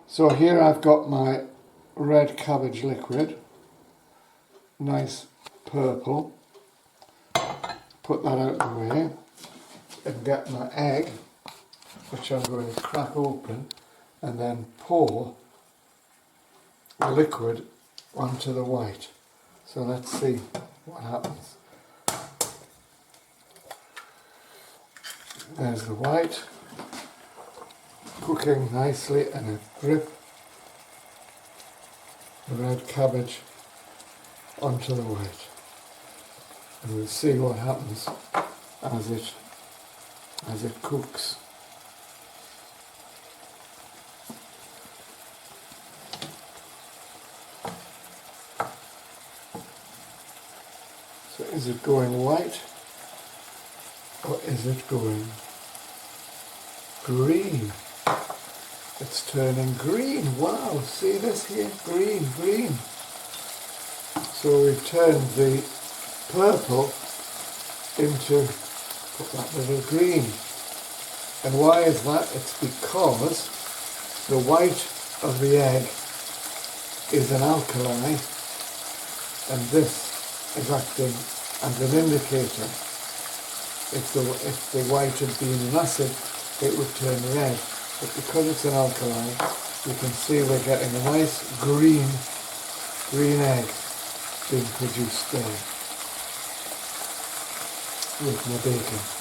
So here I've got my red cabbage liquid, nice purple. Put that out of the way and get my egg, which I'm going to crack open and then pour the liquid onto the white. So let's see what happens. There's the white, cooking nicely, and I drip the red cabbage onto the white. And we'll see what happens as it cooks. So is it going white or is it going green? It's turning green. Wow, see this here? Green, green. So we've turned the purple into that little green. And why is that? It's because the white of the egg is an alkali and this is acting as an indicator. If the white had been an acid, it would turn red. But because it's an alkali, you can see we're getting a nice green egg being produced there with my bacon.